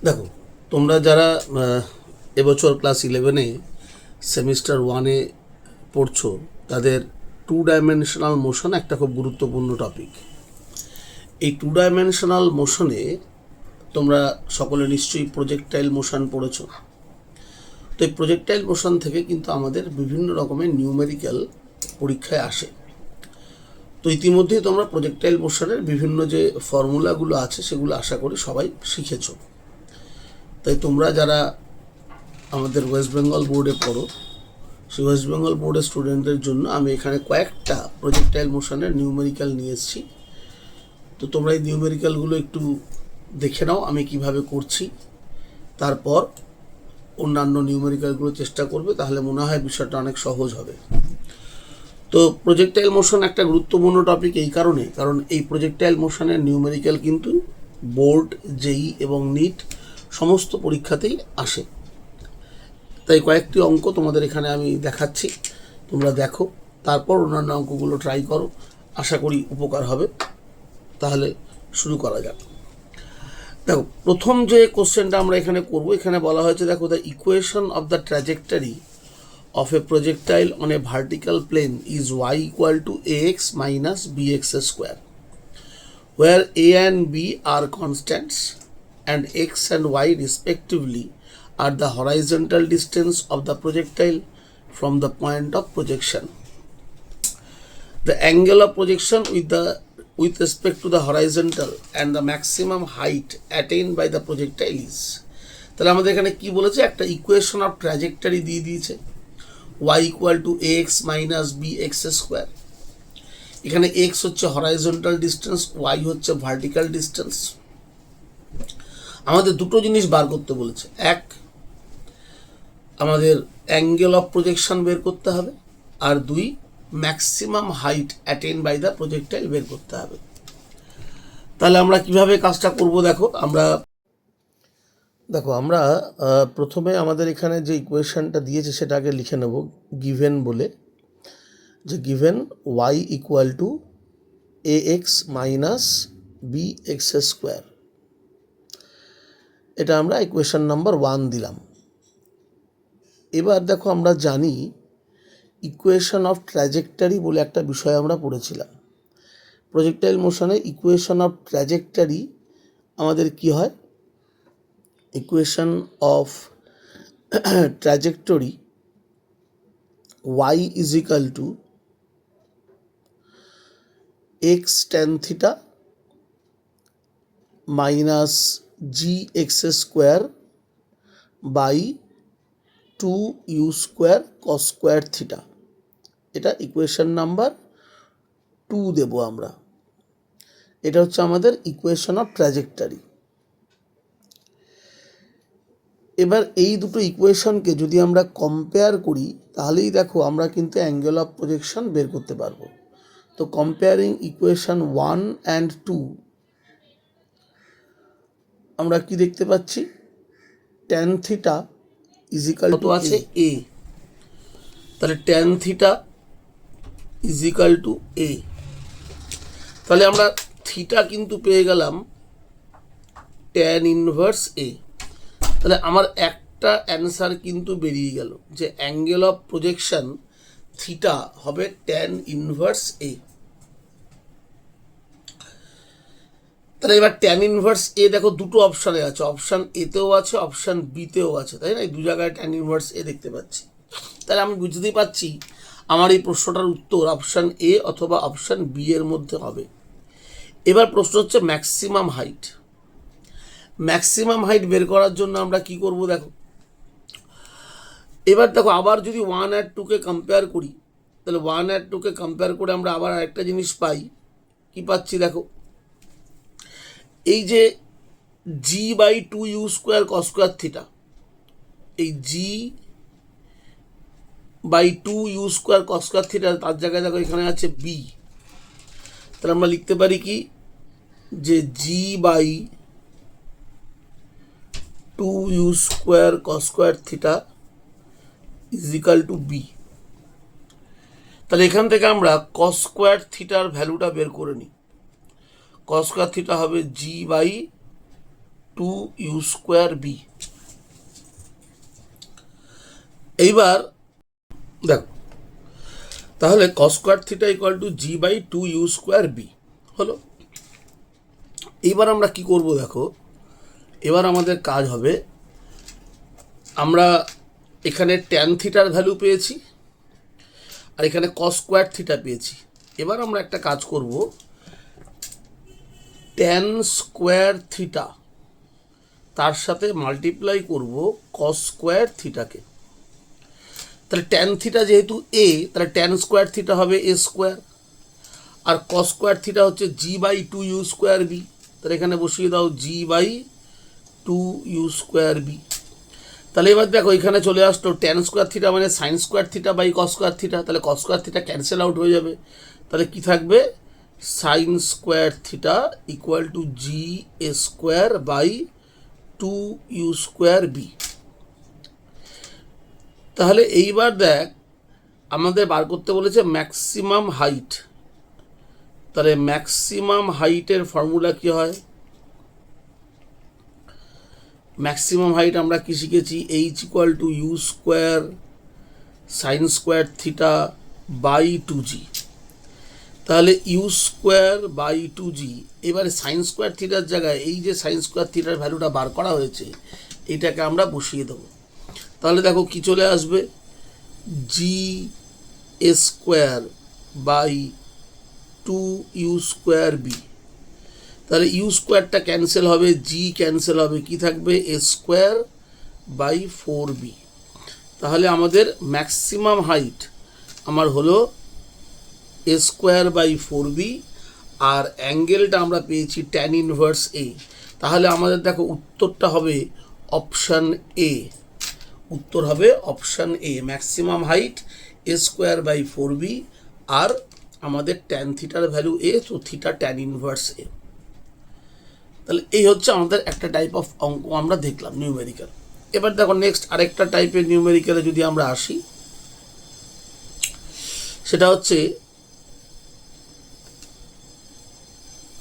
দেখো, তোমরা যারা এবছর ক্লাস 11-এ সেমিস্টার 1-এ পড়ছো, তাদের 2 ডাইমেনশনাল মোশন একটা খুব গুরুত্বপূর্ণ টপিক। এই 2 ডাইমেনশনাল মোশনে তোমরা সকলে নিশ্চয়ই প্রজেক্টাইল মোশন পড়েছো। তো এই প্রজেক্টাইল মোশন থেকে কিন্তু আমাদের বিভিন্ন রকমের নিউমেরিক্যাল পরীক্ষায় আসে। তো ইতিমধ্যেই তোমরা প্রজেক্টাইল মোশনের বিভিন্ন যে ফর্মুলাগুলো আছে সেগুলো আশা করি সবাই শিখেছো। তাই তোমরা যারা আমাদের ওয়েস্ট বেঙ্গল বোর্ডে পড়ো, সেই ওয়েস্ট বেঙ্গল বোর্ডের স্টুডেন্টদের জন্য আমি এখানে কয়েকটা প্রজেক্টাইল মোশনের নিউমেরিক্যাল নিয়ে এসেছি। তো তোমরা এই নিউমেরিক্যালগুলো একটু দেখে নাও আমি কিভাবে করছি, তারপর অন্যান্য নিউমেরিক্যালগুলো চেষ্টা করবে, তাহলে মনে হয় বিষয়টা অনেক সহজ হবে। তো প্রজেক্টাইল মোশন একটা গুরুত্বপূর্ণ টপিক এই কারণে, কারণ এই প্রজেক্টাইল মোশনের নিউমেরিক্যাল কিন্তু বোর্ড, জেই এবং নিট সমস্ত পরীক্ষাতেই আসে। তাই কয়েকটি অঙ্ক তোমাদের এখানে আমি দেখাচ্ছি, তোমরা দেখো, তারপর অন্যান্য অঙ্কগুলো ট্রাই করো, আশা করি উপকার হবে। তাহলে শুরু করা যাক। দেখো, প্রথম যে কোশ্চেনটা আমরা এখানে করব, এখানে বলা হয়েছে, দেখো, the equation of the trajectory of a projectile on a vertical plane is y equal to ax minus bx square, where a and b are constants and x and y respectively are the horizontal distance of the projectile from the point of projection. The angle of projection with respect to the horizontal and the maximum height attained by the projectile is, তাহলে আমাদের এখানে কি বলেছে, একটা equation of trajectory দিয়ে দিয়েছে, y equal to ax minus bx square। এখানে x হচ্ছে হরাইজন্টাল ডিস্টেন্স, y হচ্ছে ভার্টিক্যাল ডিস্টেন্স। আমাদের দুটো জিনিস বার করতে বলেছে, এক, আমাদের অ্যাঙ্গেল অফ প্রজেকশন বের করতে হবে, আর দুই, maximum height attain by the projectile বের করতে হবে। তাহলে আমরা কিভাবে কাজটা করব, দেখো আমরা প্রথমে আমাদের এখানে যে ইকুয়েশনটা দিয়েছে সেটা আগে লিখে নেব, গিভেন বলে, যে given y equal to a x minus b x square. এটা আমরা ইকুয়েশন নাম্বার 1 দিলাম। এবার দেখো, আমরা জানি ইকুয়েশন অফ ট্র্যাজেক্টরি বলে একটা বিষয় আমরা পড়েছিলাম। প্রজেক্টাইল মোশনে ইকুয়েশন অফ ট্র্যাজেক্টরি আমাদের কি হয়, equation of trajectory y is equal to x tan theta minus gx square by 2u square cos square theta। এটা ইকুয়েশন নাম্বার 2 দেব আমরা। এটা হচ্ছে আমাদের ইকুয়েশন অফ ট্র্যাজেক্টরি। এবার এই দুটো ইকুয়েশনকে যদি আমরা কম্পেয়ার করি, তাহলেই দেখো আমরা কিন্তু অ্যাঙ্গেল অফ প্রজেকশন বের করতে পারবো। তো কম্পেয়ারিং ইকুয়েশন 1 and 2 আমরা কি দেখতে পাচ্ছি, tan theta is equal to আছে এ, তাহলে tan theta is equal to A. তাহলে আমরা থিটা কিন্তু পেয়ে গেলাম ট্যান ইনভার্স এ। তাহলে আমার একটা অ্যান্সার কিন্তু বেরিয়ে গেল, যে অ্যাঙ্গেল অফ প্রজেকশন থিটা হবে ট্যান ইনভার্স এ। তাহলে এবার ট্যান ইনভার্স এ দেখো দুটো অপশানে আছে, অপশান এতেও আছে, অপশান বিতেও আছে, তাই না? এই দু জায়গায় ট্যান ইনভার্স এ দেখতে পাচ্ছি। তাহলে আমি বুঝতেই পারছি আমার এই প্রশ্নটার উত্তর অপশান এ অথবা অপশান বি এর মধ্যে হবে। এবার প্রশ্ন হচ্ছে ম্যাক্সিমাম হাইট। ম্যাক্সিমাম হাইট বের করার জন্য আমরা কি করব, দেখো, এবার দেখো, আবার যদি 1 আর 2কে কম্পেয়ার করি, তাহলে 1 আর 2কে কম্পেয়ার করে আমরা আবার আরেকটা জিনিস পাই। কি পাচ্ছি, দেখো, এই যে G by 2u square cos square theta, এই G by 2u square cos square theta, তার জায়গায় দেখো এখানে আছে বি। তাহলে আমরা লিখতে পারি কি, যে G by 2u square cos square theta is equal to B. তাহলে এখান থেকে আমরা কস স্কোয়ার থিটার ভ্যালুটা বের করে নিই। কস স্কোয়ার থিটা হবে জি বাই 2u²b। এইবার দেখো, তাহলে cos² θ = g/2u²b হলো। এবার আমরা কি করব দেখো, এবার আমাদের কাজ হবে, আমরা এখানে tan θ ভ্যালু পেয়েছি আর এখানে cos² θ পেয়েছি। এবার আমরা একটা কাজ করব, tan² θ তার সাথে মাল্টিপ্লাই করব cos² θ কে। তাহলে tan θ যেহেতু a, তাহলে tan² θ হবে a², আর cos² θ হচ্ছে g/2u²b। তাহলে এখানে বসিয়ে দাও g/2u²b। তাহলে এবার দেখো এখানে চলে আসলো tan² θ মানে sin² θ/cos² θ। তাহলে cos² θ ক্যান্সেল আউট হয়ে যাবে, তাহলে কি থাকবে, sin² θ = ga²/2u²b। তাহলে এইবার দেখ, আমাদের বার করতে বলেছে ম্যাক্সিমাম হাইট। তাহলে ম্যাক্সিমাম হাইটের ফর্মুলা কি হয়? ম্যাক্সিমাম হাইট আমরা কি শিখেছি, h = u² sin² θ/2g। তাহলে u²/2g। এবারে sin² θ জায়গায় এই যে sin² θ ভ্যালুটা বার করা হয়েছে, এটাকে আমরা বসিয়ে দেবো। তাহলে দেখো কি চলে আসবে, ga²/2u²b। তাহলে u²টা ক্যান্সেল হবে, জি ক্যান্সেল হবে, কি থাকবে, a²/4b। তাহলে আমাদের ম্যাক্সিমাম হাইট আমার হলো a²/4b, আর অ্যাঙ্গেলটা আমরা পেয়েছি tan ইনভার্স a। তাহলে আমাদের দেখো উত্তরটা হবে অপশান এ। উত্তর হবে option A, maximum height a²/4b, আর আমাদের tan θ ভ্যালু a, তো θ tan ইনভার্স a। তাহলে এই হচ্ছে আমাদের একটা টাইপ অফ অঙ্ক আমরা দেখলাম, নিউমেরিক্যাল। এবার দেখো নেক্সট আরেকটা টাইপের নিউমেরিক্যালে যদি আমরা আসি, সেটা হচ্ছে,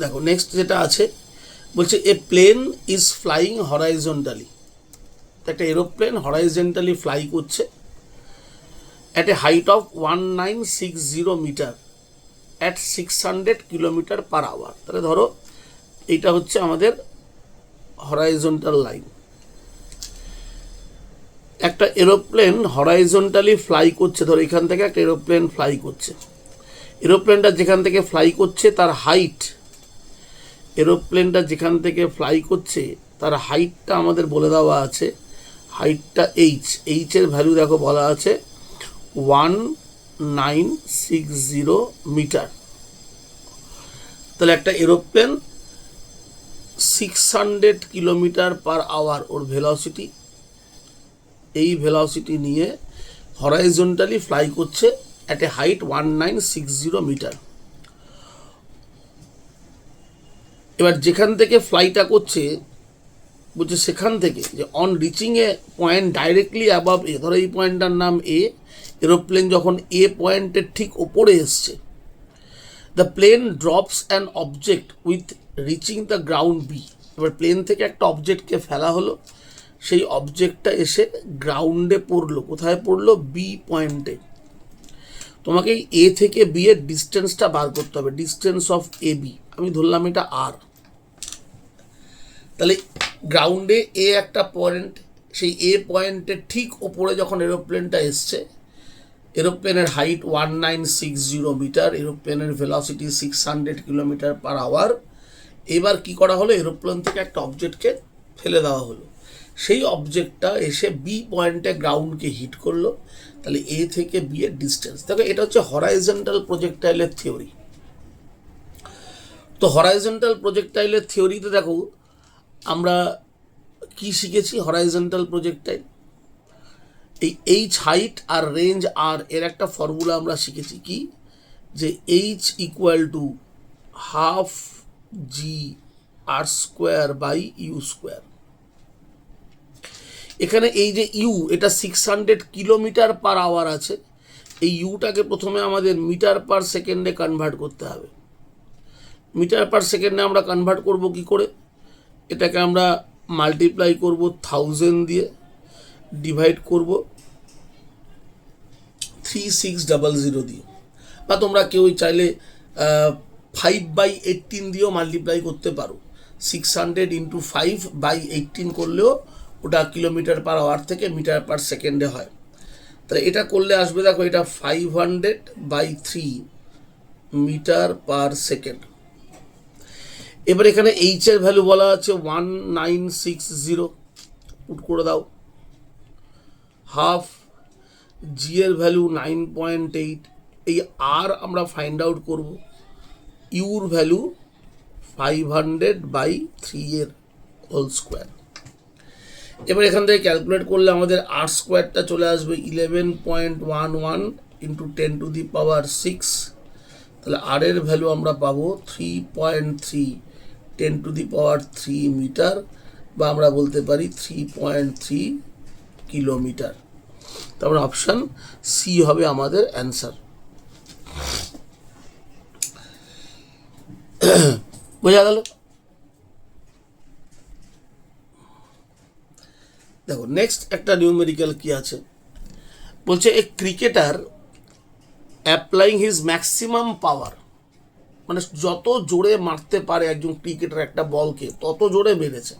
দেখো নেক্সট যেটা আছে, বলছে a plane is flying horizontally. একটা এরোপ্লেন হরাইজন্টালি ফ্লাই করছে at a height of 1960 metre at 600 km/h। তাহলে ধরো এইটা হচ্ছে আমাদের হরাইজন্টাল লাইন। একটা এরোপ্লেন হরাইজন্টালি ফ্লাই করছে, ধরো এখান থেকে একটা এরোপ্লেন ফ্লাই করছে। এরোপ্লেনটা যেখান থেকে ফ্লাই করছে তার হাইট, এরোপ্লেনটা যেখান থেকে ফ্লাই করছে তার হাইটটা আমাদের বলে দেওয়া আছে, হাইটটা এইচের ভ্যালু দেখো বলা আছে 1960 মিটার। তাহলে একটা এরোপ্লেন 600 km/h ওর ভেলোসিটি, এই ভেলোসিটি নিয়ে হরাইজন্টালি ফ্লাই করছে অ্যাট এ হাইট 1960 মিটার। এবার যেখান থেকে ফ্লাইটা করছে, বলছে সেখান থেকে যে on reaching a point directly above a, ধরো এই পয়েন্টটার নাম এ, এরোপ্লেন যখন এ পয়েন্টের ঠিক ওপরে এসছে, the plane drops an object with reaching the ground B. এবার প্লেন থেকে একটা অবজেক্টকে ফেলা হলো, সেই অবজেক্টটা এসে গ্রাউন্ডে পড়লো। কোথায় পড়লো? বি পয়েন্টে। তোমাকে এ থেকে বি এর ডিস্টেন্সটা বার করতে হবে, ডিস্টেন্স অফ এ বি। আমি ধরলাম এটা আর। তাহলে গ্রাউন্ডে এ একটা পয়েন্ট, সেই এ পয়েন্টের ঠিক ওপরে যখন এরোপ্লেনটা এসছে, এরোপ্লেনের হাইট 1960 মিটার, এরোপ্লেনের ভেলোসিটি 600 km/h। এবার কি করা হলো, এরোপ্লেন থেকে একটা অবজেক্টকে ফেলে দেওয়া হলো, সেই অবজেক্টটা এসে বি পয়েন্টে গ্রাউন্ডকে হিট করলো। তাহলে এ থেকে বি এর ডিস্টেন্স। দেখো এটা হচ্ছে হরাইজন্টাল প্রজেক্টাইলের থিওরি। তো হরাইজন্টাল প্রজেক্টাইলের থিওরিতে দেখো আমরা কি শিখেছি, হরাইজন্টাল প্রজেক্টাইল এই এইচ হাইট আর রেঞ্জ আর এর একটা ফর্মুলা আমরা শিখেছি কি, যে এইচ = ½ g/r²/u²। এখানে এই যে ইউ, এটা 600 km/h আছে, এই ইউটাকে প্রথমে আমাদের মিটার পার সেকেন্ডে কনভার্ট করতে হবে। মিটার পার সেকেন্ডে আমরা কনভার্ট করব কি করে, এটাকে আমরা মাল্টিপ্লাই করব 1000 দিয়ে, ডিভাইড করব 3600 দিয়ে, বা তোমরা কেউ চাইলে 5/18 দিয়েও মাল্টিপ্লাই করতে পারো। 600 ইন্টু 5/18 করলেও ওটা কিলোমিটার পার আওয়ার থেকে মিটার পার সেকেন্ডে হয়। তাহলে এটা করলে আসবে, দেখো এটা 500/3 মিটার পার সেকেন্ড। এবার এখানে এইচ এর ভ্যালু বলা আছে 1960, পুট করে দাও। হাফ জি এর ভ্যালু 9.8, এই আর আমরা ফাইন্ড আউট করব। ইউর ভ্যালু 500/3 এর হোল স্কোয়ার। এবার এখান থেকে ক্যালকুলেট করলে আমাদের আর স্কোয়ারটা চলে আসবে 11.11 ইন্টু 10⁶, তাহলে আর এর ভ্যালু আমরা পাবো 3.3 10⁻³ মিটার, বা আমরা বলতে পারি 3.3 কিলোমিটার। তারপরে অপশান সি হবে আমাদের অ্যান্সার। বোঝা গেল? দেখো নেক্সট একটা নিউমেরিক্যাল কি আছে, বলছে এ ক্রিকেটার অ্যাপ্লাইং হিজ ম্যাক্সিমাম পাওয়ার, মানে যত জোরে মারতে পারে একজন ক্রিকেটার একটা বলকে তত জোরে মেরেছে।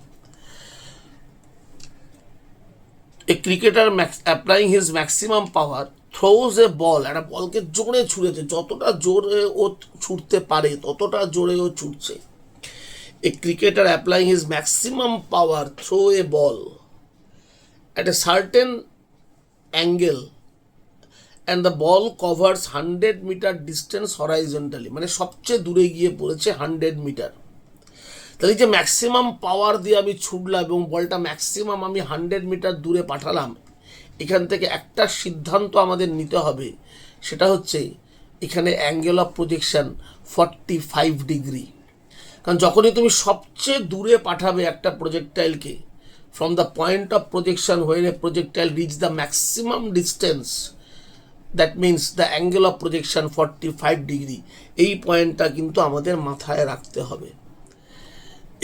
A cricketer applying his maximum power throws a ball, একটা বলকে জোরে ছুঁড়েছে, যতটা জোরে ও ছুটতে পারে ততটা জোরে ও ছুটছে। A cricketer applying his maximum power throw a ball at a certain angle and the ball covers 100 meter distance horizontally, মানে সবচেয়ে দূরে গিয়ে পড়েছে 100 মিটার। তাহলে যে ম্যাক্সিমাম পাওয়ার দিয়ে আমি ছুটলাম এবং বলটা ম্যাক্সিমাম আমি 100 মিটার দূরে পাঠালাম, এখান থেকে একটা সিদ্ধান্ত আমাদের নিতে হবে, সেটা হচ্ছে এখানে অ্যাঙ্গেল অফ প্রজেকশন 45 ডিগ্রি। কারণ যখনই তুমি সবচেয়ে দূরে পাঠাবে একটা প্রজেক্টাইলকে, from the point of projection when a projectile reach the maximum distance, that means the angle of projection 45 degree, এই পয়েন্টটা কিন্তু আমাদের মাথায় রাখতে হবে।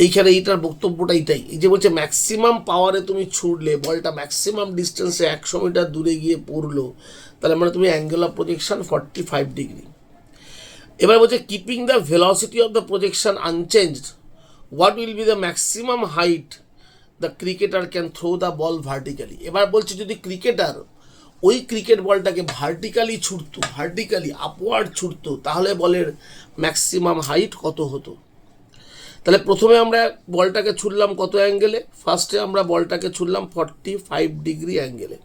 এইখানে এইটার বক্তব্যটা এইটাই, এই যে বলছে ম্যাক্সিমাম পাওয়ারে তুমি ছুটলে বলটা ম্যাক্সিমাম ডিস্টেন্সে 100 মিটার দূরে গিয়ে পড়লো, তাহলে মানে তুমি অ্যাঙ্গেল অফ প্রজেকশন 45 ডিগ্রি। এবার বলছে keeping the velocity of the projection unchanged, what will be the maximum height the cricketer can throw the ball vertically. এবার বলছে যদি ক্রিকেটার ওই ক্রিকেট বলটাকে ভার্টিক্যালি ছুটতো, ভার্টিক্যালি আপওয়ার্ড ছুটতো, তাহলে বলের ম্যাক্সিমাম হাইট কত হতো। তাহলে প্রথমে আমরা বলটাকে ছুটলাম কত অ্যাঙ্গেলে, ফার্স্টে আমরা বলটাকে ছুটলাম 45 ডিগ্রি অ্যাঙ্গেলে,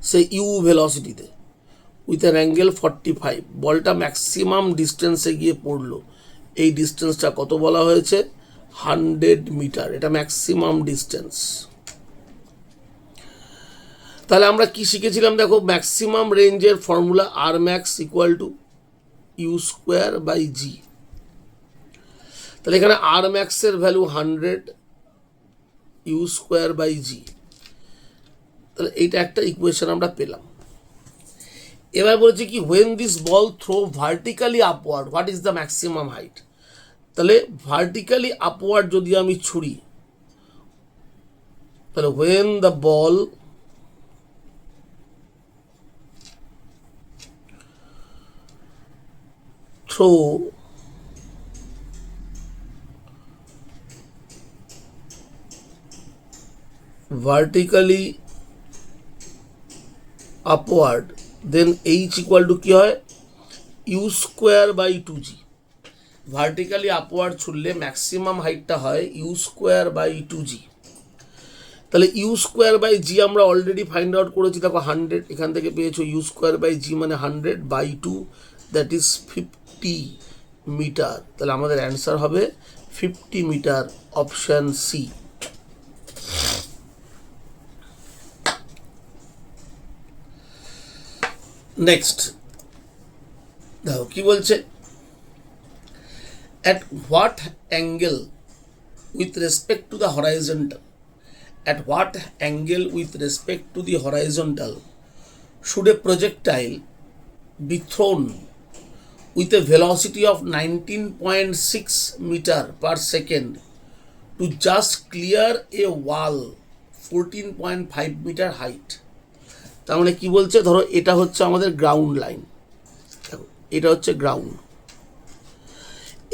সে ইউ ভেলোসিটিতে উইথ অ্যান অ্যাঙ্গেল 45, বলটা ম্যাক্সিমাম ডিস্টেন্সে গিয়ে পড়লো। এই ডিস্টেন্সটা কত বলা হয়েছে? 100 মিটার, এটা ম্যাক্সিমাম ডিস্টেন্স। তাহলে আমরা কি শিখেছিলাম দেখো, ম্যাক্সিমাম রেঞ্জের ফর্মুলা আর max equal to u square by g. তাহলে এখানে আর ম্যাক্সের value 100, u square by g. তাহলে এইটা একটা ইকুয়েশন আমরা পেলাম। এবার বলছি কি, when this ball throw vertically upward what is the maximum height. তাহলে ভার্টিক্যালি আপওয়ার্ড যদি আমি ছুড়ি, তাহলে when the ball throw vertically upward, then h equal to কি হয়? U square by 2g। Vertically upward ছুড়লে ম্যাক্সিমাম হাইটটা হয় ইউ স্কোয়ার বাই 2g। তাহলে ইউ স্কোয়ার বাই জি আমরা অলরেডি ফাইন্ড আউট করেছি, দেখো 100, এখান থেকে পেয়েছো ইউ স্কোয়ার বাই জি মানে 100/2, দ্যাট ইজ 50 মিটার। তাহলে আমাদের অ্যান্সার হবে 50 মিটার, অপশান সি। নেক্সট দেখো কি বলছে, at what angle with respect to the horizontal, at what angle with respect to the horizontal should a projectile be thrown with a velocity of 19.6 meter per second to just clear a wall 14.5 metre height. তার মানে কি বলছে, ধরো এটা হচ্ছে আমাদের ground line, দেখো এটা হচ্ছে গ্রাউন্ড,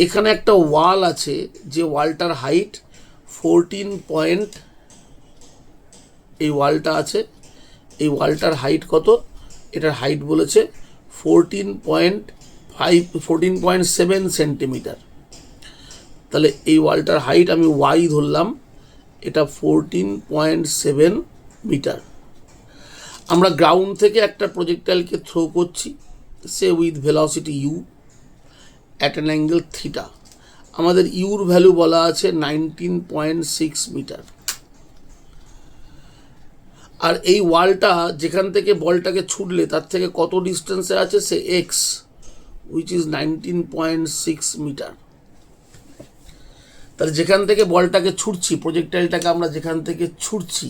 এখানে একটা ওয়াল আছে যে ওয়ালটার হাইট 14 এই ওয়ালটা আছে, এই ওয়ালটার হাইট কত, এটার হাইট বলেছে 14.7 সেন্টিমিটার। তাহলে এই ওয়ালটার হাইট আমি ওয়াই ধরলাম, এটা 14.7 মিটার। আমরা গ্রাউন্ড থেকে একটা প্রজেক্টাইলকে থ্রো করছি, say with velocity u at an angle theta. আমাদের ইউর ভ্যালু বলা আছে 19.6 মিটার। আর এই ওয়ালটা যেখান থেকে বলটাকে ছুটলে তার থেকে কত ডিস্টেন্সে আছে, সে এক্স, উইচ ইজ 19.6 মিটার। তাহলে যেখান থেকে বলটাকে ছুটছি, প্রজেক্টাইলটাকে আমরা যেখান থেকে ছুটছি,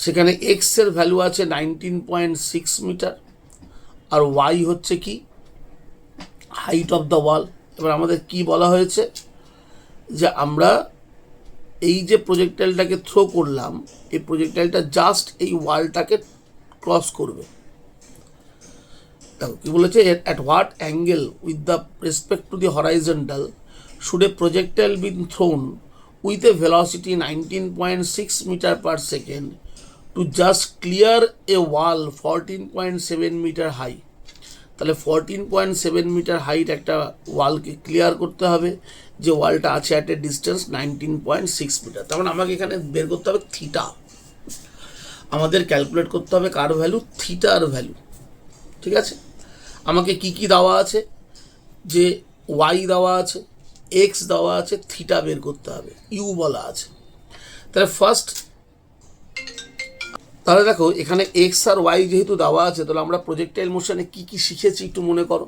সেখানে এক্স এর ভ্যালু আছে 19.6 মিটার, আর ওয়াই হচ্ছে কি, হাইট অফ দ্য ওয়াল। এবার আমাদের কি বলা হয়েছে, যে আমরা এই যে প্রজেক্টাইলটাকে থ্রো করলাম, এই প্রজেক্টাইলটা জাস্ট এই ওয়ালটাকে ক্রস করবে। দেখো কি বলেছে, at what angle with the respect to the horizontal should a projectile been thrown with a velocity 19.6 metre per second to just clear a wall 14.7 metre high. তাহলে 14.7 মিটার হাইট একটা ওয়ালকে clear করতে হবে, যে ওয়ালটা আছে অ্যাট এ ডিস্টেন্স 19.6 মিটার। তার মানে আমাকে এখানে বের করতে হবে থিটা, আমাদের ক্যালকুলেট করতে হবে কার ভ্যালু, থিটার ভ্যালু। ঠিক আছে, আমাকে কি কি দেওয়া আছে, যে ওয়াই দেওয়া আছে, এক্স দেওয়া আছে, থিটা বের করতে হবে, ইউ বলা আছে। তাহলে ফার্স্ট, তাহলে দেখো এখানে এক্স আর ওয়াই যেহেতু দেওয়া আছে, তাহলে আমরা প্রজেক্টাইল মোশনে কি কি শিখেছি একটু মনে করো।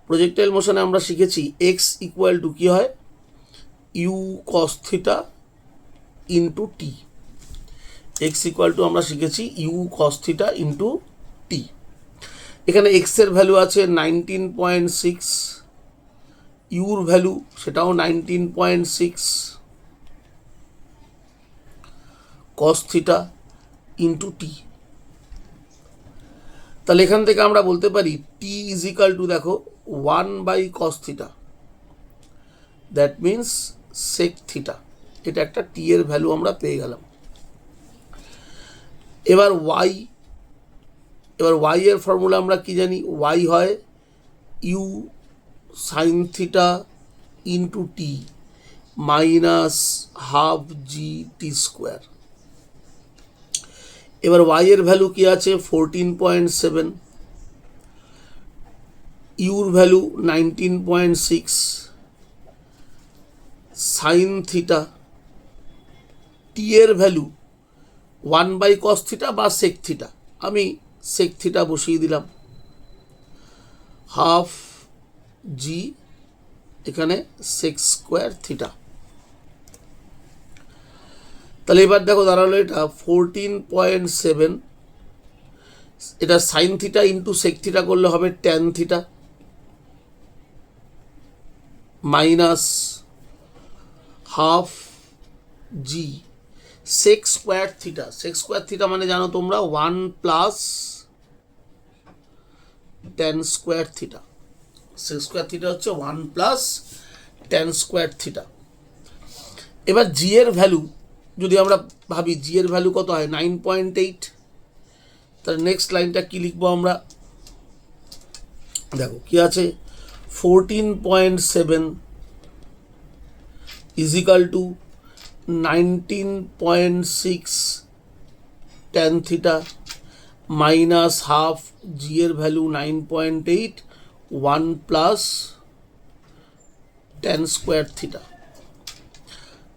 প্রজেক্টাইল মোশনে আমরা শিখেছি এক্স ইকুয়াল টু কি হয়, u cos theta into t. X equal to আমরা শিখেছি u cos theta into t. এখানে এক্স এর ভ্যালু আছে 19.6, ইউর ভ্যালু সেটাও 19.6, কস থিটা ইন্টু টি। তাহলে এখান থেকে আমরা বলতে পারি টি ইজ ইকাল টু, দেখো 1 cos theta, that means sec theta. এটা একটা টি এর ভ্যালু আমরা পেয়ে গেলাম। এবার ওয়াই এর ফর্মুলা আমরা কি জানি, ওয়াই হয় u sine theta into t minus half g t square. এবার ওয়াই এর ভ্যালু কি আছে 14.7, ইউর ভ্যালু 19.6, সাইন থিটা, টি এর ভ্যালু 1 cos থিটা বা সেক থিটা, আমি সেক থিটা বসিয়ে দিলাম, হাফ জি, এখানে সেক স্কোয়ার থিটা। তাহলে এবার দেখো দাঁড়ালো এটা 14.7, এটা sine theta into sec theta করলে হবে tan theta minus half g sec square theta. Sec square theta মানে জানো তোমরা 1 plus tan square theta. Sec square theta হচ্ছে 1 প্লাস ট্যান স্কোয়ার থিটা। এবার জি এর ভ্যালু যদি আমরা ভাবি, জি এর ভ্যালু কত হয় 9.8। তাহলে নেক্সট লাইনটা কি লিখবো আমরা, দেখো কি আছে 14.7 is equal to 19.6 tan theta minus half, g এর value 9.8, 1 plus tan square theta.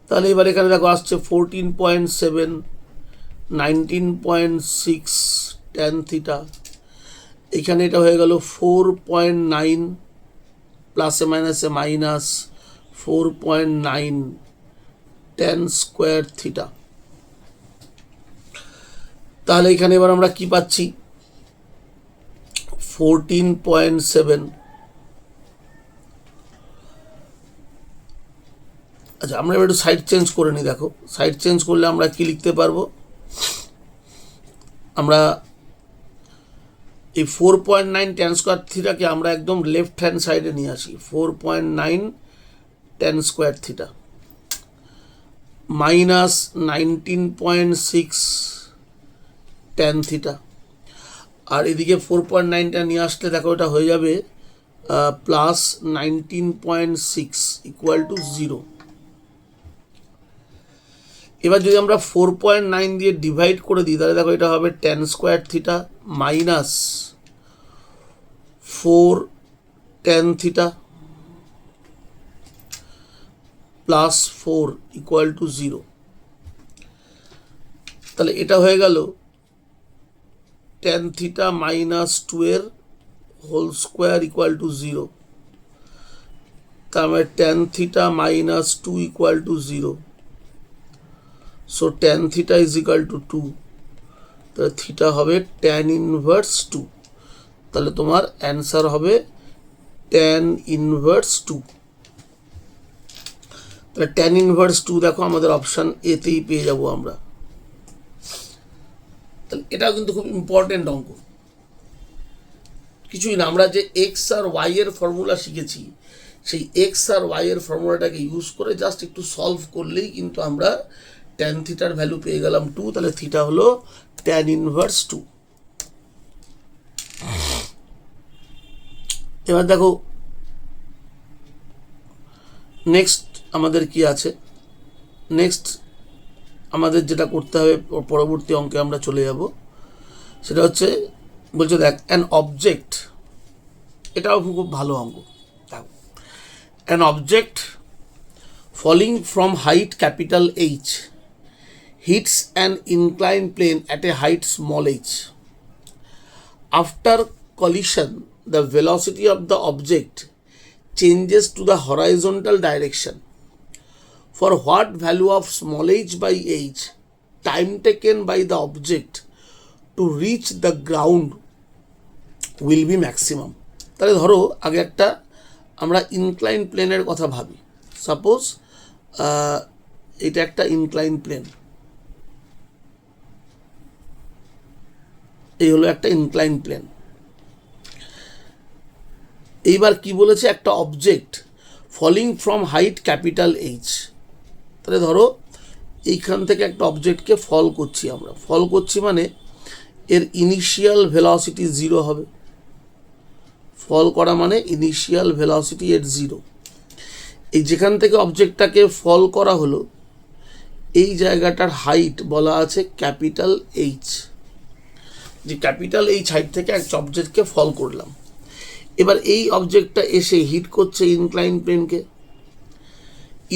তাহলে এবার এখানে দেখো আসছে 14.7, 19.6 ট্যান থিটা, এখানে এটা হয়ে গেল 4.9 প্লাসে মাইনাসে মাইনাস 4.9 ট্যান স্কোয়ার থিটা। তাহলে এখানে এবার আমরা কি পাচ্ছি 14.7, আচ্ছা, আমরা এবার একটু সাইড চেঞ্জ করে নিই। দেখো, সাইড চেঞ্জ করলে আমরা কি লিখতে পারবো? আমরা এই 4.9 ট্যান স্কোয়ার থিটাকে আমরা একদম লেফট হ্যান্ড সাইডে নিয়ে আসি। 4.9 tan square theta minus 19.6 tan theta, আর এদিকে 4.9টা নিয়ে আসলে দেখো এটা হয়ে যাবে প্লাস 19.6 ইকুয়াল টু 0। এবার যদি আমরা 4.9 দিয়ে ডিভাইড করে দিই তাহলে দেখো এটা হবে tan square theta minus 4 tan theta plus 4 equal to 0। তাহলে এটা হয়ে গেল ট্যান থিটা মাইনাস 2 এর হোল স্কোয়ার ইকুয়াল টু 0। তার মানে tan theta minus 2 equal to 0। So tan theta is equal to 2। তাহলে থিটা হবে ট্যান ইনভার্স 2। তাহলে তোমার অ্যান্সার হবে ট্যান ইনভার্স 2। তাহলে ট্যান ইনভার্স 2 দেখো আমাদের অপশান এতেই পেয়ে যাব আমরা। তাহলে এটাও কিন্তু খুব ইম্পর্টেন্ট অঙ্ক। কিছুই না, আমরা যে এক্স আর ওয়াই এর ফর্মুলা শিখেছি সেই এক্স আর ওয়াই এর ফর্মুলাটাকে ইউজ করে জাস্ট একটু সলভ করলেই কিন্তু আমরা ট্যান থিটার ভ্যালু পেয়ে গেলাম 2। তাহলে থিটা হলো ট্যান ইনভার্স 2। এবার দেখো নেক্সট আমাদের কি আছে। নেক্সট আমাদের যেটা করতে হবে পরবর্তী অঙ্কে আমরা চলে যাব, সেটা হচ্ছে বলছে দেখ অ্যান অবজেক্ট, এটাও খুব ভালো অঙ্ক। An object falling from height capital H hits an inclined plane at a height small h. After collision, the velocity of the object changes to the horizontal direction. For what value of small h by h, time taken by the object to reach the ground will be maximum. তাহলে ধরো আগে একটা আমরা incline প্লেনের কথা ভাবি। Suppose এটা একটা ইনক্লাইন প্লেন, এই হলো একটা ইনক্লাইন প্লেন। এইবার কি বলেছে, একটা object falling from height capital H। তাহলে ধরো এইখান থেকে একটা অবজেক্টকে ফল করছি, আমরা ফল করছি মানে এর ইনিশিয়াল ভেলোসিটি 0 হবে। ফল করা মানে ইনিশিয়াল ভেলোসিটি এর 0। এই যেখান থেকে অবজেক্টটাকে ফল করা হলো এই জায়গাটার হাইট বলা আছে ক্যাপিটাল H। যে ক্যাপিটাল H হাইট থেকে একটা অবজেক্টকে ফল করলাম। এবার এই অবজেক্টটা এসে হিট করছে ইনক্লাইন প্লেনকে।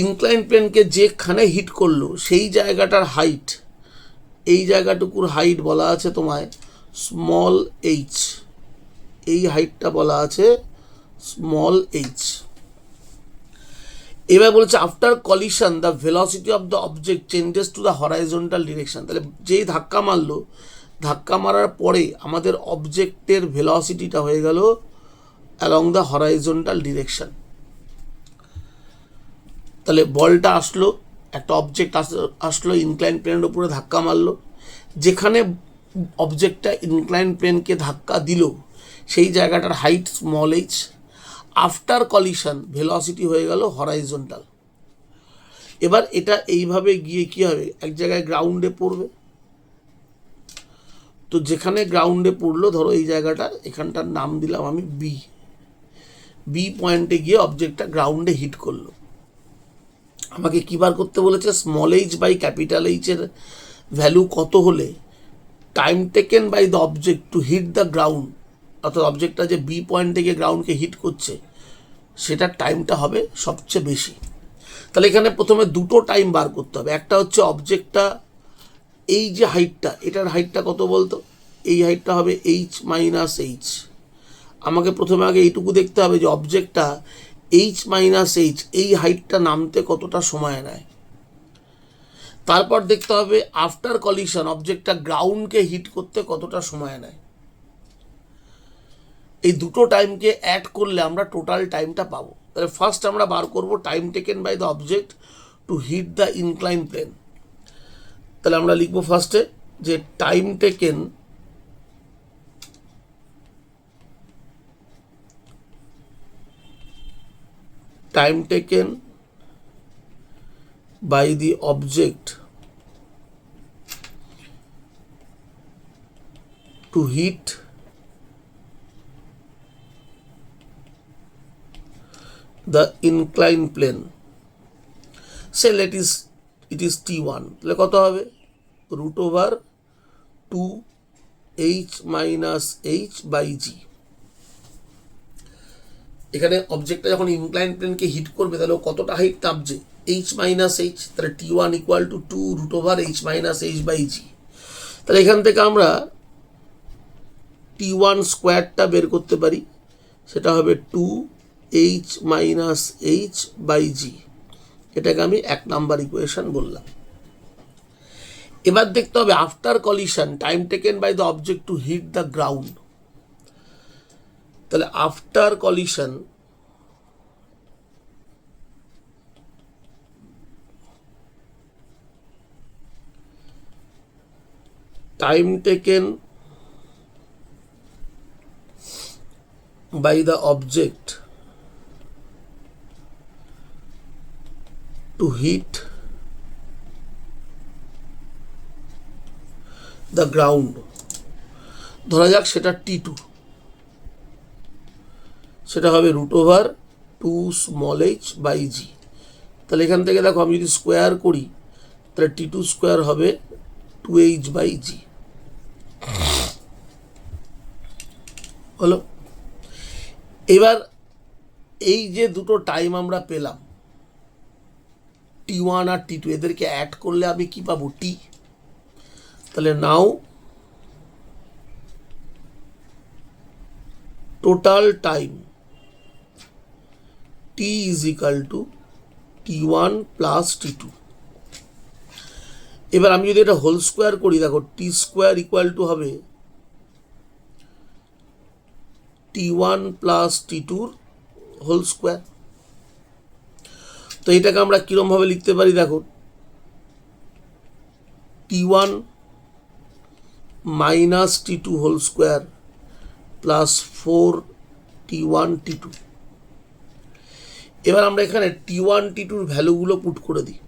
ইনক্লাইন প্লেনকে যেখানে হিট করলো সেই জায়গাটার হাইট, এই জায়গাটুকুর হাইট বলা আছে তোমায় স্মল h। এই হাইটটা বলা আছে স্মল h। এবার বলেছে after collision the velocity of the object changes to the horizontal direction. তাহলে যেই ধাক্কা মারলো, ধাক্কা মারার পরে আমাদের অবজেক্টের ভেলোসিটিটা হয়ে গেল অ্যালং দ্য হরাইজন্টাল ডিরেকশন। তাহলে বলটা আসলো, একটা অবজেক্ট আসলো ইনক্লাইন প্লেনের উপরে ধাক্কা মারলো, যেখানে অবজেক্টটা ইনক্লাইন প্লেনকে ধাক্কা দিল সেই জায়গাটার height small h। After collision velocity হয়ে গেল হরাইজন্টাল। এবার এটা এইভাবে গিয়ে কি হবে, এক জায়গায় গ্রাউন্ডে পড়বে। তো যেখানে গ্রাউন্ডে পড়লো, ধরো এই জায়গাটা, এখানটার নাম দিলাম আমি বি পয়েন্টে গিয়ে অবজেক্টটা গ্রাউন্ডে হিট করলো। আমাকে কী বার করতে বলেছে, small h by capital H এর ভ্যালু কত হলে time taken by the object to hit the ground, অর্থাৎ অবজেক্টটা যে বি পয়েন্ট থেকে গ্রাউন্ডকে হিট করছে সেটার টাইমটা হবে সবচেয়ে বেশি। তাহলে এখানে প্রথমে দুটো টাইম বার করতে হবে। একটা হচ্ছে অবজেক্টটা, এই যে হাইটটা, এটার হাইটটা কত বলতো, এই হাইটটা হবে h মাইনাস h। আমাকে প্রথমে আগে এইটুকু দেখতে হবে যে অবজেক্টটা h মাইনাস h এই হাইটটা নামতে কতটা সময় নেয়। তারপর দেখতে হবে আফটার কলিশন অবজেক্টটা গ্রাউন্ডকে হিট করতে কতটা সময় নেয়। এই দুটো টাইমকে অ্যাড করলে আমরা টোটাল টাইমটা পাবো। তাহলে ফার্স্ট আমরা বার করব time taken by the object to hit the incline plane. তাহলে আমরা লিখবো ফার্স্টে যে time taken by the object to hit the inclined plane, say it is t1, তাহলে কত হবে root over 2h minus h by g. এখানে অবজেক্টটা যখন ইনক্লাইন প্লেনকে হিট করবে তাহলে কতটা হাইট নামছে h মাইনাস h, তাহলে t1 equal to 2 root over h minus h by g. তাহলে এখান থেকে আমরা t1 স্কোয়ারটা বের করতে পারি, সেটা হবে 2h মাইনাস h বাই জি। এটাকে আমি 1 নাম্বার ইকুয়েশন বললাম। এবার দেখতে হবে after collision time taken by the object to hit the ground. তাহলে after collision time taken by the object to hit the ground, ধরা যাক সেটা t2, সেটা হবে root over 2 small h by g. তাহলে এখান থেকে দেখো আমি যদি স্কোয়ার করি তাহলে t2 স্কোয়ার হবে 2h বাই জি। হলো। এবার এই যে দুটো টাইম আমরা পেলাম t1 আর t2, এদেরকে অ্যাড করলে আমি কি পাবো t। তাহলে now total time t is equal to t1 plus t2। এবার আমি যদি এটা হোল স্কোয়ার করি দেখো টি স্কোয়ার ইকুয়াল টু হবে t1 plus t2 whole square. তো এটাকে আমরা কিরমভাবে লিখতে পারি দেখো t1 minus t2 whole square plus 4t1 t2। এবার আমরা এখানে t1 t2 ভ্যালুগুলো পুট করে দিই।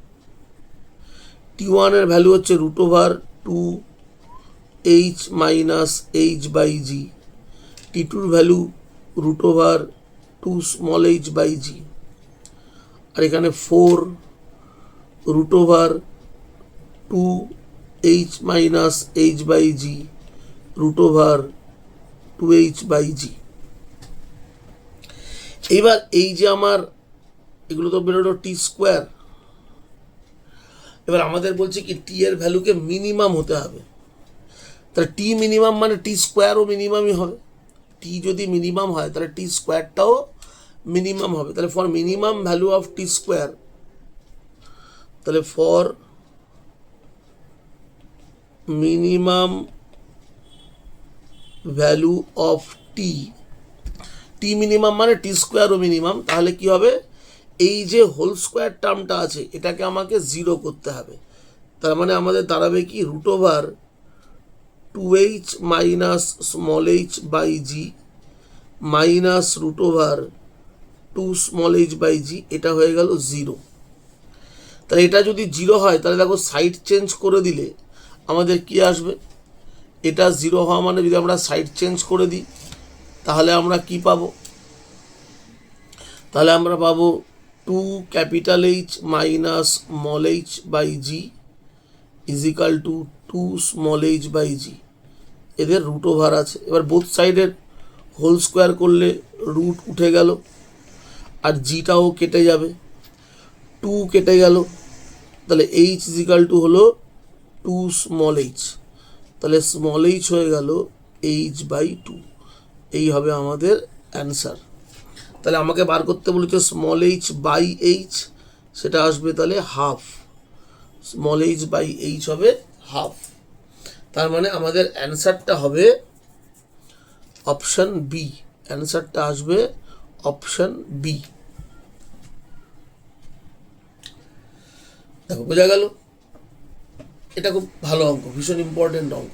t1 এর ভ্যালু হচ্ছে root over 2h minus h by g, t2 value root over 2 small h by g, আর এখানে 4 root over 2h minus h by g root over 2h by g. এইবার এই যে আমার এগুলো তো বেরোলো টি স্কোয়ার। এবার আমাদের বলছে কি টি এর ভ্যালুকে মিনিমাম হতে হবে। তাহলে টি মিনিমাম মানে টি স্কোয়ারও মিনিমামই হবে। টি যদি মিনিমাম হয় তাহলে টি স্কোয়ারটাও মিনিমাম হবে। তাহলে for minimum value of t square, তাহলে for minimum value of t, t minimum মানে টি স্কোয়ারও মিনিমাম, তাহলে কি হবে এই যে হোল স্কোয়ার টার্মটা আছে এটাকে আমাকে 0 করতে হবে। তার মানে আমাদের দাঁড়াবে কি root over 2h minus small h by g minus root over 2 small h by g, এটা হয়ে গেল 0। তাহলে এটা যদি 0 হয় তাহলে দেখো সাইড চেঞ্জ করে দিলে আমাদের কি আসবে, এটা 0 হওয়া মানে যদি আমরা সাইড চেঞ্জ করে দিই তাহলে আমরা কি পাবো, তাহলে আমরা পাবো 2 capital H minus small h by g is equal to 2 small h by g. এদের রুট ওভার আছে। এবার বোথ সাইডের হোল স্কোয়ার করলে রুট উঠে গেল আর জিটাও কেটে যাবে, 2 কেটে গেল, তাহলে h ইজ ইকাল টু হলো 2 স্মল h, তাহলে স্মল h হয়ে গেল h বাই 2। এই হবে আমাদের অ্যান্সার। তাহলে আমাকে বার করতে বলেছে স্মল h বাই h, সেটা আসবে তাহলে half, small h by h হবে হাফ। তার মানে আমাদের অ্যান্সারটা হবে অপশন বি, অ্যান্সারটা আসবে অপশন বি। দেখো বোঝা গেল, এটা খুব ভালো অঙ্ক, ভীষণ ইম্পর্টেন্ট অঙ্ক।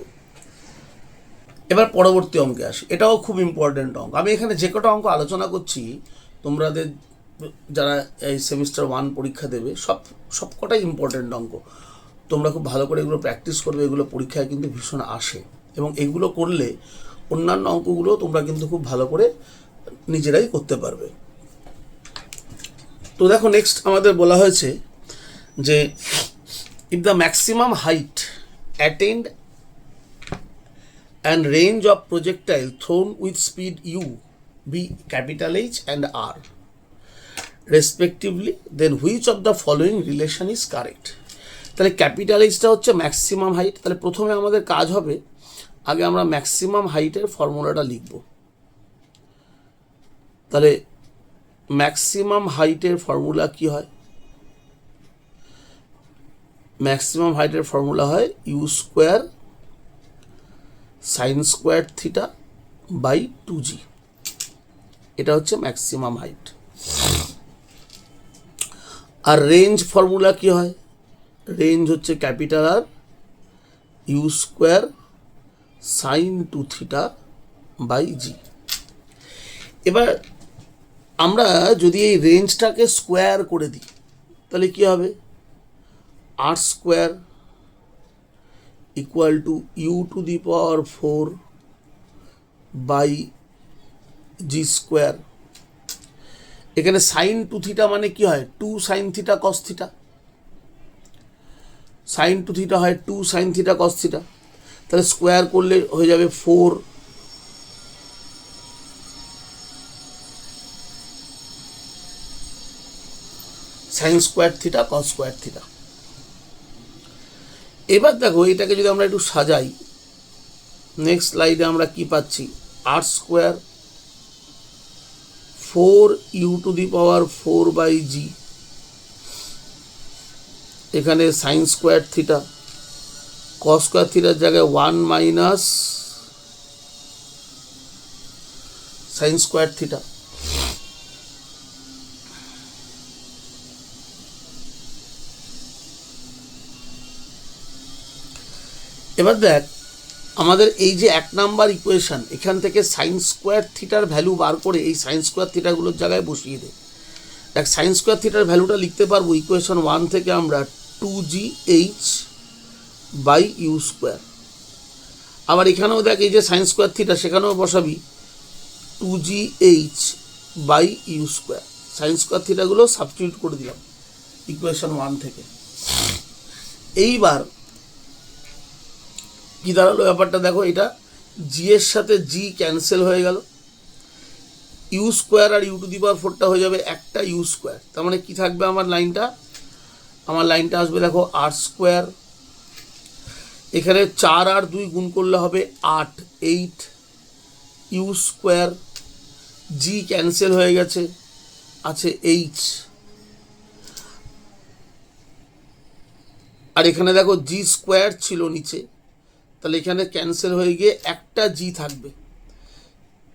এবার পরবর্তী অঙ্কে আসি, এটাও খুব ইম্পর্টেন্ট অঙ্ক। আমি এখানে যে কটা অঙ্ক আলোচনা করছি, তোমাদের যারা এই সেমিস্টার 1 পরীক্ষা দেবে সব কটাই ইম্পর্টেন্ট অঙ্ক। তোমরা খুব ভালো করে এগুলো প্র্যাকটিস করবে, এগুলো পরীক্ষায় কিন্তু ভীষণ আসে, এবং এগুলো করলে অন্যান্য অঙ্কগুলো তোমরা কিন্তু খুব ভালো করে নিজেরাই করতে পারবে। তো দেখো নেক্সট আমাদের বলা হয়েছে যে if the maximum height attained and range of projectile thrown with speed u be capital H and R respectively, then which of the following relation is correct? তাহলে ক্যাপিটাল এইচটা হচ্ছে ম্যাক্সিমাম হাইট। তাহলে প্রথমে আমাদের কাজ হবে, আগে আমরা ম্যাক্সিমাম হাইটের ফর্মুলাটা লিখব। তাহলে ম্যাক্সিমাম হাইটের ফর্মুলা কি হয়? ম্যাক্সিমাম হাইটের ফর্মুলা হয় u square sign square theta by 2g। এটা হচ্ছে ম্যাক্সিমাম হাইট। আর রেঞ্জ ফর্মুলা কি হয়? রেঞ্জ হচ্ছে capital R u square sine 2 theta by g. এবার আমরা যদি এই রেঞ্জটাকে স্কোয়ার করে দিই তাহলে কি হবে? R square equal to u to the power 4 by g square. এখানে সাইন 2 থিটা মানে কি হয়? 2 sine theta cos theta. Sine 2 theta হয় 2 সাইন থিটা কস থিটা। তাহলে স্কোয়ার করলে হয়ে যাবে 4 sine square theta cos square theta. এবার দেখো এটাকে যদি আমরা একটু সাজাই, নেক্সট স্লাইডে আমরা কি পাচ্ছি? R square 4 u to the power 4 by g, এখানে sine square theta cos square থিটার জায়গায় 1 মাইনাস সাইন স্কোয়ার থিটা। এবার দেখ আমাদের এই যে 1 নাম্বার ইকুয়েশন, এখান থেকে সাইন স্কোয়ার থিটার ভ্যালু বার করে এই সাইন স্কোয়ার থিটাগুলোর জায়গায় বসিয়ে দে। দেখ সাইন স্কোয়ার থিটার ভ্যালুটা লিখতে পারবো ইকুয়েশন 1 থেকে আমরা 2gh বাই ইউ স্কোয়ার। আবার এখানেও দেখ এই যে সাইন স্কোয়ার থিটা, সেখানেও বসাবি 2gh by u square. Sign স্কোয়ার থিটাগুলো সাবস্টিটিউট করে দিলাম ইকুয়েশন 1 থেকে। এইবার কি দাঁড়ালো ব্যাপারটা দেখো, এটা জি এর সাথে জি ক্যান্সেল হয়ে গেল, ইউ স্কোয়ার আর ইউ টু দি পাওয়ার 4টা হয়ে যাবে একটা ইউ স্কোয়ার। তার মানে কি থাকবে আমার লাইনটা? আমার লাইনটা আসবে দেখো আর স্কোয়ার, এখানে 4 আর 2 গুণ করলে হবে 8 8 ইউ স্কোয়ার, জি ক্যান্সেল হয়ে গেছে, আছে এইচ, আর এখানে দেখো জি স্কোয়ার ছিল নিচে, তাহলে এখানে ক্যান্সেল হয়ে গিয়ে একটা জি থাকবে।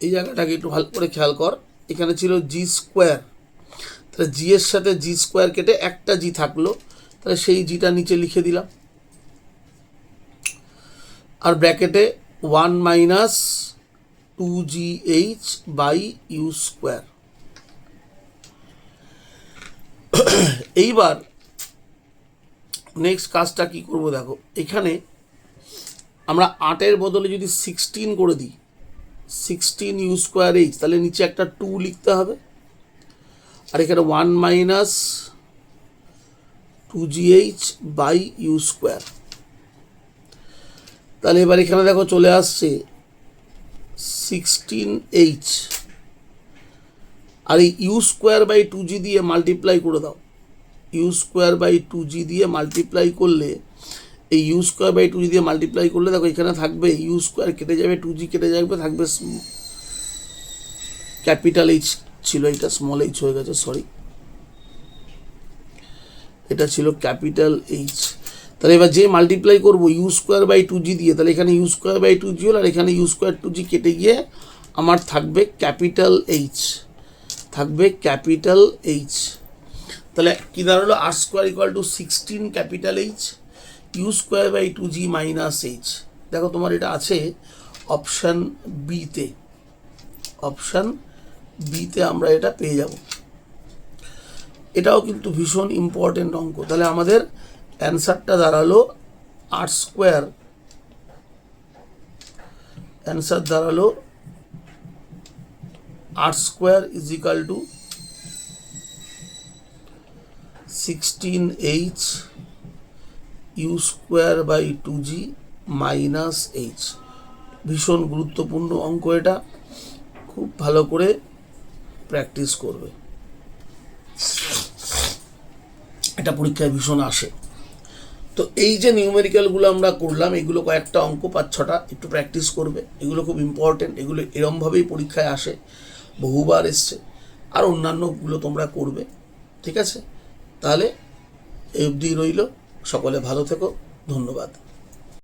এই জায়গাটাকে একটু ভালো করে খেয়াল কর, এখানে ছিল জি স্কোয়ার, তাহলে জি এর সাথে জি স্কোয়ার কেটে একটা জি থাকলো, তাহলে সেই জিটা নিচে লিখে দিলাম। আর ব্র্যাকেটে 1 minus 2gh by u square. এইবার নেক্সট কাজটা কি করব দেখো, এখানে আমরা 8-এর বদলে যদি 16 করে দিই, 16 ইউ স্কোয়ার এইচ, তাহলে নিচে একটা 2 লিখতে হবে, আর এখানে 1 minus 2gh by u square. তাহলে এবার এখানে দেখো চলে আসছে 16h, আর এই ইউ স্কোয়ার বাই 2g দিয়ে মাল্টিপ্লাই করে দাও। ইউ স্কোয়ার বাই 2g দিয়ে মাল্টিপ্লাই করলে, এই ইউ স্কোয়ার বাই 2g দিয়ে মাল্টিপ্লাই করলে দেখো এখানে থাকবে ইউ স্কোয়ার কেটে যাবে, 2g কেটে যাবে, থাকবে ক্যাপিটাল এইচ ছিল, এটা স্মল এইচ হয়ে গেছে, সরি, এটা ছিল ক্যাপিটাল এইচ। তাহলে এবার যে মাল্টিপ্লাই করবো ইউ স্কোয়ার বাই 2g দিয়ে, তাহলে এখানে ইউ স্কোয়ার বাই 2g হল, আর এখানে ইউ স্কোয়ার 2g কেটে গিয়ে আমার থাকবে ক্যাপিটাল এইচ, থাকবে ক্যাপিটাল এইচ। তাহলে কী দাঁড়ালো, R square equal to 16 capital H u square by 2g minus H. দেখো তোমার এটা আছে অপশান বিতে, অপশান বিতে আমরা এটা পেয়ে যাব। এটাও কিন্তু ভীষণ ইম্পর্টেন্ট অঙ্ক। তাহলে আমাদের অ্যান্সারটা দাঁড়ালো আর স্কোয়ার, অ্যান্সার দাঁড়ালো R square is equal to 16h u square by 2g minus H. ভীষণ গুরুত্বপূর্ণ অঙ্ক, এটা খুব ভালো করে প্র্যাকটিস করবে, এটা পরীক্ষায় ভীষণ আসে। তো এই যে নিউমেরিক্যালগুলো আমরা করলাম, এগুলো কয়েকটা অঙ্ক 5-6টা, একটু প্র্যাকটিস করবে, এগুলো খুব ইম্পর্টেন্ট, এগুলো এরমভাবেই পরীক্ষায় আসে, বহুবার এসছে। আর অন্যান্যগুলো তোমরা করবে, ঠিক আছে? তাহলে এই অবধি রইল, সকলে ভালো থেকো, ধন্যবাদ।